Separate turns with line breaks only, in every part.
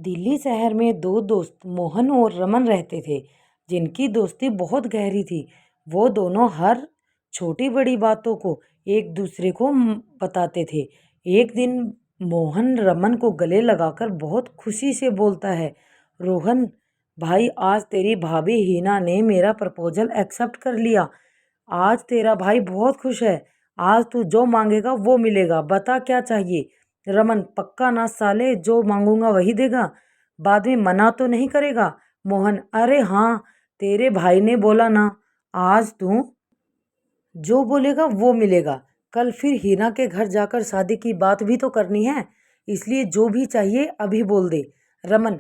दिल्ली शहर में दो दोस्त मोहन और रमन रहते थे, जिनकी दोस्ती बहुत गहरी थी। वो दोनों हर छोटी बड़ी बातों को एक दूसरे को बताते थे। एक दिन मोहन रमन को गले लगाकर बहुत खुशी से बोलता है, रोहन भाई, आज तेरी भाभी हीना ने मेरा प्रपोजल एक्सेप्ट कर लिया। आज तेरा भाई बहुत खुश है। आज तू जो मांगेगा वो मिलेगा, बता क्या चाहिए। रमन, पक्का ना साले, जो मांगूंगा वही देगा, बाद में मना तो नहीं करेगा। मोहन, अरे हाँ, तेरे भाई ने बोला ना, आज तू जो बोलेगा वो मिलेगा। कल फिर हीना के घर जाकर शादी की बात भी तो करनी है, इसलिए जो भी चाहिए अभी बोल दे। रमन,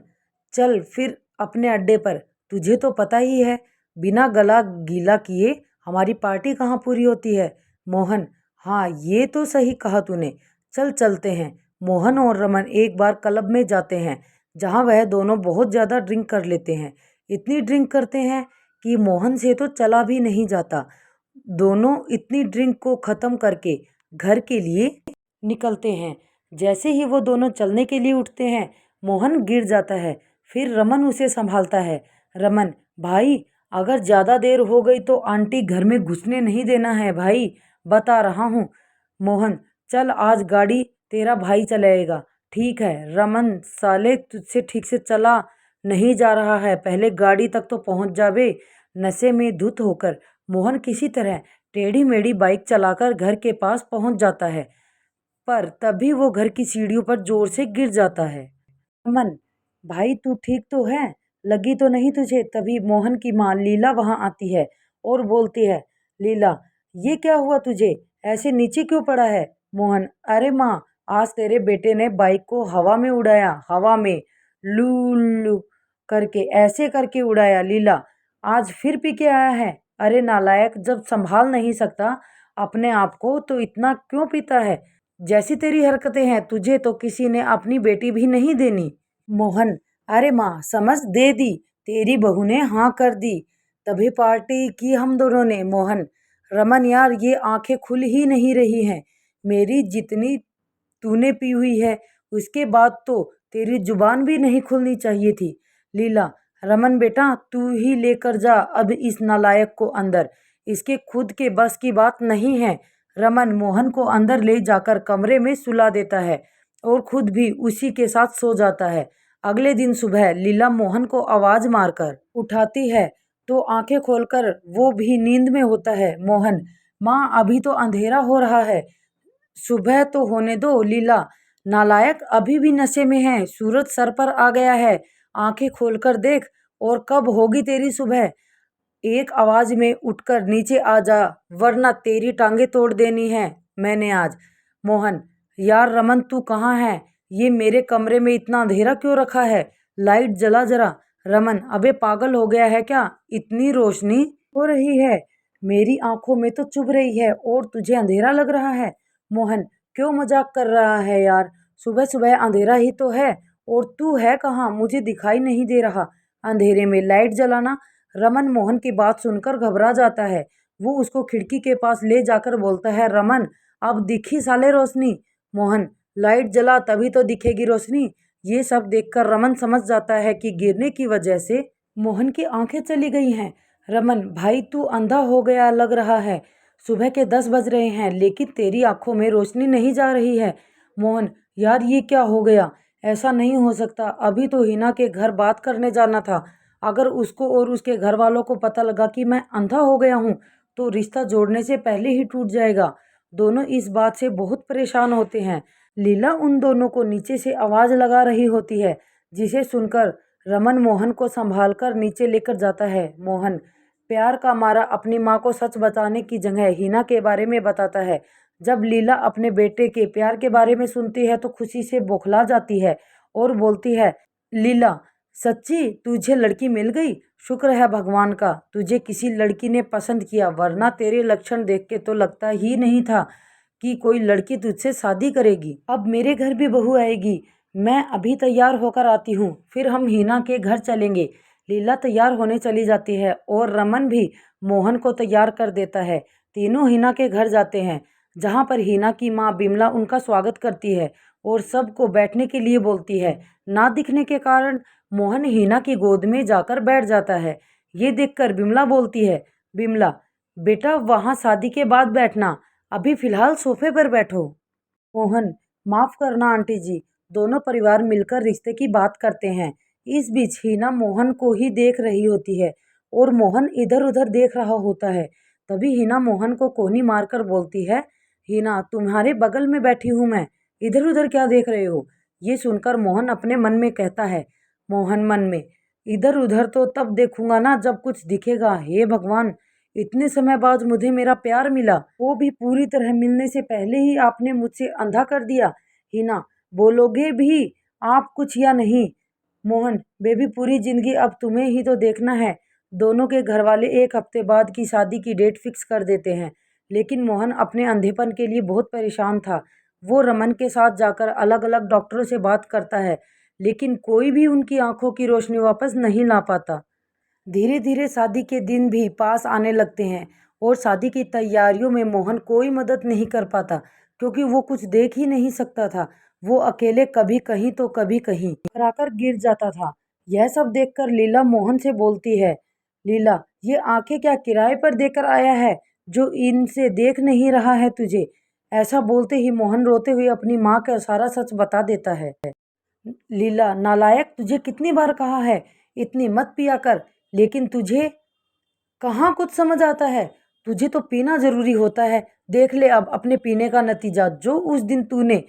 चल फिर अपने अड्डे पर, तुझे तो पता ही है, बिना गला गीला किए हमारी पार्टी कहाँ पूरी होती है। मोहन, हाँ ये तो सही कहा तूने, चल चलते हैं। मोहन और रमन एक बार क्लब में जाते हैं, जहाँ वह दोनों बहुत ज़्यादा ड्रिंक कर लेते हैं। इतनी ड्रिंक करते हैं कि मोहन से तो चला भी नहीं जाता। दोनों इतनी ड्रिंक को ख़त्म करके घर के लिए निकलते हैं। जैसे ही वो दोनों चलने के लिए उठते हैं, मोहन गिर जाता है। फिर रमन उसे संभालता है। रमन, भाई अगर ज़्यादा देर हो गई तो आंटी घर में घुसने नहीं देना है भाई, बता रहा हूँ। मोहन, चल आज गाड़ी तेरा भाई चलाएगा। ठीक है। रमन, साले तुझसे ठीक से चला नहीं जा रहा है, पहले गाड़ी तक तो पहुँच जाबे। नशे में धुत होकर मोहन किसी तरह टेढ़ी मेढ़ी बाइक चलाकर घर के पास पहुंच जाता है, पर तभी वो घर की सीढ़ियों पर जोर से गिर जाता है। अमन, भाई तू ठीक तो है? लगी तो नहीं तुझे? तभी मोहन की माँ लीला वहां आती है और बोलती है, लीला ये क्या हुआ तुझे, ऐसे नीचे क्यों पड़ा है? मोहन, अरे माँ, आज तेरे बेटे ने बाइक को हवा में उड़ाया, हवा में लू लू करके, ऐसे करके उड़ाया। लीला, आज फिर पी के आया है? अरे नालायक, जब संभाल नहीं सकता अपने आप को तो इतना क्यों पीता है? जैसी तेरी हरकतें हैं, तुझे तो किसी ने अपनी बेटी भी नहीं देनी। मोहन, अरे माँ, समझ दे दी, तेरी बहू ने हाँ कर दी, तभी पार्टी की हम दोनों ने। मोहन, रमन यार, ये आंखें खुल ही नहीं रही हैं मेरी, जितनी तूने पी हुई है उसके बाद तो तेरी जुबान भी नहीं खुलनी चाहिए थी। लीला, रमन बेटा, तू ही लेकर जा अब इस नालायक को अंदर, इसके खुद के बस की बात नहीं है। रमन मोहन को अंदर ले जाकर कमरे में सुला देता है और खुद भी उसी के साथ सो जाता है। अगले दिन सुबह लीला मोहन को आवाज मारकर उठाती है तो आंखें खोलकर वो भी नींद में होता है। मोहन, माँ अभी तो अंधेरा हो रहा है, सुबह तो होने दो। लीला, नालायक, अभी भी नशे में है, सूरज सर पर आ गया है, आंखें खोलकर देख, और कब होगी तेरी सुबह। एक आवाज में उठकर नीचे आ जा, वरना तेरी टांगे तोड़ देनी है मैंने आज। मोहन, यार रमन तू कहाँ है? ये मेरे कमरे में इतना अंधेरा क्यों रखा है? लाइट जला जरा। रमन, अबे पागल हो गया है क्या, इतनी रोशनी हो रही है, मेरी आंखों में तो चुभ रही है और तुझे अंधेरा लग रहा है। मोहन, क्यों मजाक कर रहा है यार, सुबह सुबह अंधेरा ही तो है, और तू है कहाँ, मुझे दिखाई नहीं दे रहा, अंधेरे में लाइट जलाना। रमन मोहन की बात सुनकर घबरा जाता है। वो उसको खिड़की के पास ले जाकर बोलता है, रमन अब दिखी साले रोशनी। मोहन, लाइट जला तभी तो दिखेगी रोशनी। ये सब देखकर रमन समझ जाता है कि गिरने की वजह से मोहन की आंखें चली गई हैं। रमन, भाई तू अंधा हो गया लग रहा है, सुबह के 10 बज रहे हैं लेकिन तेरी आंखों में रोशनी नहीं जा रही है। मोहन, यार ये क्या हो गया, ऐसा नहीं हो सकता, अभी तो हिना के घर बात करने जाना था, अगर उसको और उसके घर वालों को पता लगा कि मैं अंधा हो गया हूँ तो रिश्ता जोड़ने से पहले ही टूट जाएगा। दोनों इस बात से बहुत परेशान होते हैं। लीला उन दोनों को नीचे से आवाज लगा रही होती है, जिसे सुनकर रमन मोहन को संभालकर नीचे लेकर जाता है। मोहन प्यार का मारा अपनी माँ को सच बताने की जगह हिना के बारे में बताता है। जब लीला अपने बेटे के प्यार के बारे में सुनती है तो खुशी से बौखला जाती है और बोलती है, लीला सच्ची तुझे लड़की मिल गई, शुक्र है भगवान का, तुझे किसी लड़की ने पसंद किया, वरना तेरे लक्षण देख के तो लगता ही नहीं था कि कोई लड़की तुझसे शादी करेगी। अब मेरे घर भी बहू आएगी, मैं अभी तैयार होकर आती हूँ, फिर हम हिना के घर चलेंगे। लीला तैयार होने चली जाती है और रमन भी मोहन को तैयार कर देता है। तीनों हिना के घर जाते हैं, जहाँ पर हिना की माँ बिमला उनका स्वागत करती है। और सबको बैठने के लिए बोलती है। ना दिखने के कारण मोहन हिना की गोद में जाकर बैठ जाता है। ये देखकर बिमला बोलती है, बिमला बेटा वहाँ शादी के बाद बैठना, अभी फिलहाल सोफे पर बैठो। मोहन, माफ करना आंटी जी। दोनों परिवार मिलकर रिश्ते की बात करते हैं। इस बीच हिना मोहन को ही देख रही होती है और मोहन इधर उधर देख रहा होता है। तभी हिना मोहन को कोहनी मारकर बोलती है, हिना तुम्हारे बगल में बैठी हूँ मैं, इधर उधर क्या देख रहे हो। ये सुनकर मोहन अपने मन में कहता है, मोहन मन में, इधर उधर तो तब देखूंगा ना जब कुछ दिखेगा। हे भगवान, इतने समय बाद मुझे मेरा प्यार मिला, वो भी पूरी तरह मिलने से पहले ही आपने मुझसे अंधा कर दिया। हिना, बोलोगे भी आप कुछ या नहीं। मोहन, बेबी पूरी जिंदगी अब तुम्हें ही तो देखना है। दोनों के घर वाले एक हफ्ते बाद की शादी की डेट फिक्स कर देते हैं, लेकिन मोहन अपने अंधेपन के लिए बहुत परेशान था। वो रमन के साथ जाकर अलग अलग डॉक्टरों से बात करता है, लेकिन कोई भी उनकी आंखों की रोशनी वापस नहीं ला पाता। धीरे धीरे शादी के दिन भी पास आने लगते हैं और शादी की तैयारियों में मोहन कोई मदद नहीं कर पाता, क्योंकि वो कुछ देख ही नहीं सकता था। वो अकेले कभी कहीं तो कभी कहीं कराकर गिर जाता था। यह सब देखकर लीला मोहन से बोलती है, लीला ये आंखें क्या किराए पर देकर आया है जो इनसे देख नहीं रहा है तुझे। ऐसा बोलते ही मोहन रोते हुए अपनी माँ का सारा सच बता देता है। लीला, नालायक, तुझे कितनी बार कहा है इतनी मत पिया कर, लेकिन तुझे कहाँ कुछ समझ आता है। तुझे तो पीना जरूरी होता है। देख ले अब अपने पीने का नतीजा। जो उस दिन तूने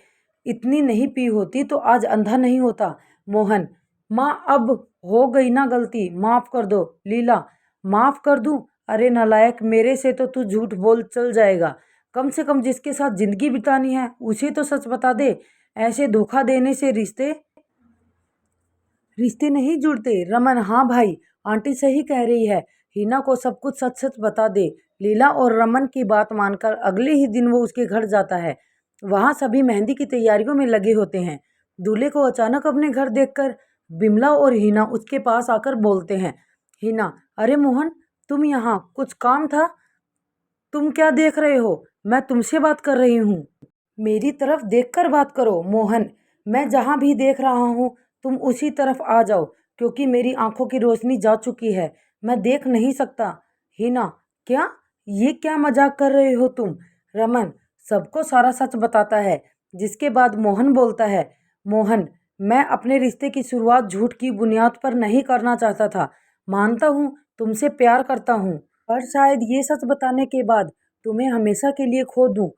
इतनी नहीं पी होती तो आज अंधा नहीं होता। मोहन, माँ अब हो गई ना गलती, माफ कर दो। लीला, माफ कर दूं? अरे नालायक, मेरे से तो तू झूठ बोल चल जाएगा। कम से कम जिसके साथ जिंदगी बितानी है उसे तो सच बता दे। ऐसे धोखा देने से रिश्ते रिश्ते नहीं जुड़ते। रमन, हाँ भाई, आंटी सही कह रही है। हिना को सब कुछ सच सच बता दे। लीला और रमन की बात मानकर अगले ही दिन वो उसके घर जाता है। वहाँ सभी मेहंदी की तैयारियों में लगे होते हैं। दूल्हे को अचानक अपने घर देखकर बिमला और हिना उसके पास आकर बोलते हैं, हिना, अरे मोहन, तुम यहाँ, कुछ काम था? तुम क्या देख रहे हो? मैं तुमसे बात कर रही हूँ। मेरी तरफ देखकर बात करो। मोहन, मैं जहाँ भी देख रहा हूँ तुम उसी तरफ आ जाओ, क्योंकि मेरी आंखों की रोशनी जा चुकी है, मैं देख नहीं सकता। हिना, क्या, ये क्या मजाक कर रहे हो तुम? रमन सबको सारा सच बताता है, जिसके बाद मोहन बोलता है, मोहन, मैं अपने रिश्ते की शुरुआत झूठ की बुनियाद पर नहीं करना चाहता था। मानता हूँ तुमसे प्यार करता हूँ, पर शायद ये सच बताने के बाद तुम्हें हमेशा के लिए खो दूँ।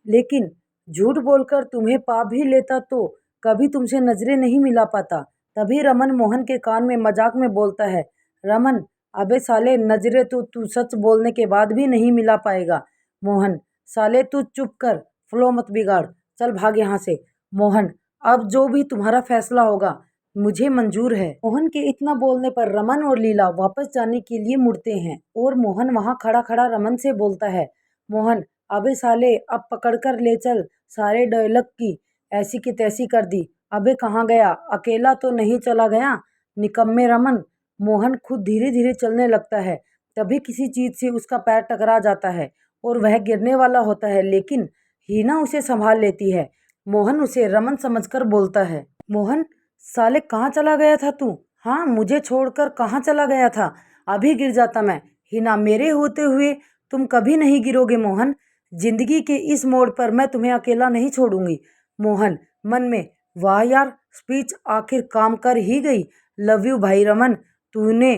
लेकिन झूठ बोलकर तुम्हें पा भी लेता तो कभी तुमसे नजरें नहीं मिला पाता। तभी रमन मोहन के कान में मजाक में बोलता है, रमन, अबे साले, नजरें तो तू सच बोलने के बाद भी नहीं मिला पाएगा। मोहन, साले तू चुप कर, फ्लो मत बिगाड़, चल भाग यहाँ से। मोहन, अब जो भी तुम्हारा फैसला होगा मुझे मंजूर है। मोहन के इतना बोलने पर रमन और लीला वापस जाने के लिए मुड़ते हैं और मोहन वहां खड़ा खड़ा रमन से बोलता है, मोहन, अबे साले, अब पकड़ कर ले चल। सारे डायलॉग की ऐसी की तैसी कर दी। अबे कहाँ गया? अकेला तो नहीं चला गया? निकम्मे रमन। मोहन खुद धीरे धीरे चलने लगता है। तभी किसी चीज से उसका पैर टकरा जाता है और वह गिरने वाला होता है, लेकिन हीना उसे संभाल लेती है। मोहन उसे रमन समझकर बोलता है, मोहन, साले कहाँ चला गया था तू? हाँ, मुझे छोड़कर कहाँ चला गया था? अभी गिर जाता मैं। हिना, मेरे होते हुए तुम कभी नहीं गिरोगे मोहन। जिंदगी के इस मोड़ पर मैं तुम्हें अकेला नहीं छोड़ूंगी। मोहन मन में, वाह यार, स्पीच आखिर काम कर ही गई। लव यू भाई रमन, तूने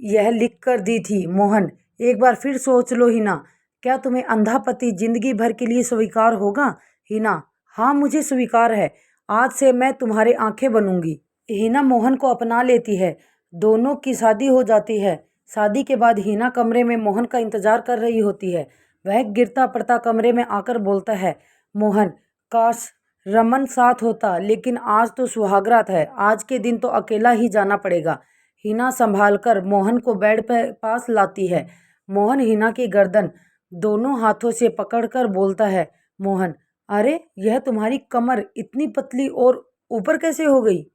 यह लिख कर दी थी। मोहन, एक बार फिर सोच लो हिना, क्या तुम्हें अंधा पति जिंदगी भर के लिए स्वीकार होगा? हिना, हाँ मुझे स्वीकार है। आज से मैं तुम्हारी आंखें बनूंगी। हिना मोहन को अपना लेती है। दोनों की शादी हो जाती है। शादी के बाद हिना कमरे में मोहन का इंतजार कर रही होती है। वह गिरता पड़ता कमरे में आकर बोलता है, मोहन, काश रमन साथ होता, लेकिन आज तो सुहागरात है, आज के दिन तो अकेला ही जाना पड़ेगा। हिना संभाल कर मोहन को बेड पर पास लाती है। मोहन हिना की गर्दन दोनों हाथों से पकड़कर बोलता है, मोहन, अरे यह तुम्हारी कमर इतनी पतली और ऊपर कैसे हो गई?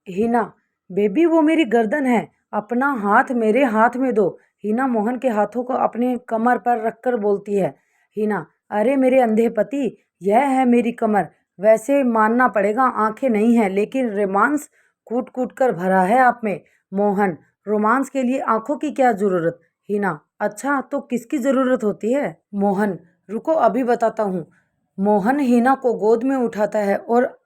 हिना, बेबी वो मेरी गर्दन है, अपना हाथ मेरे हाथ में दो। हिना मोहन के हाथों को अपने कमर पर रखकर बोलती है। हिना, अरे मेरे अंधे पति, यह है मेरी कमर, वैसे मानना पड़ेगा आंखें नहीं हैं, लेकिन रोमांस कूट कूट कर भरा है आप में। मोहन, रोमांस के लिए आंखों की क्या जरूरत? हिना, अच्छा तो किसकी जरूरत होती है? मोहन, रुको अभी बताता हूँ। मोहन हिना को गोद में उठाता है और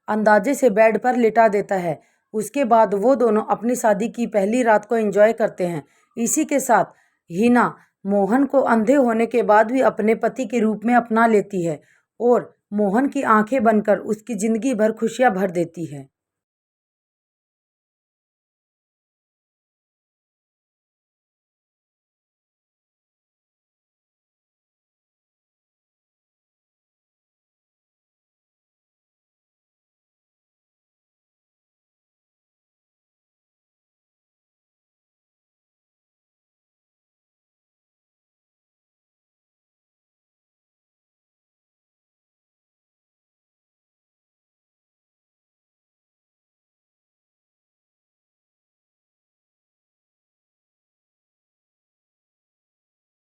अंदाजे से बेड पर लिटा देता है। उसके बाद वो दोनों अपनी शादी की पहली रात को एंजॉय करते हैं। इसी के साथ हिना मोहन को अंधे होने के बाद भी अपने पति के रूप में अपना लेती है और मोहन की आंखें बनकर उसकी जिंदगी भर खुशियां भर देती है।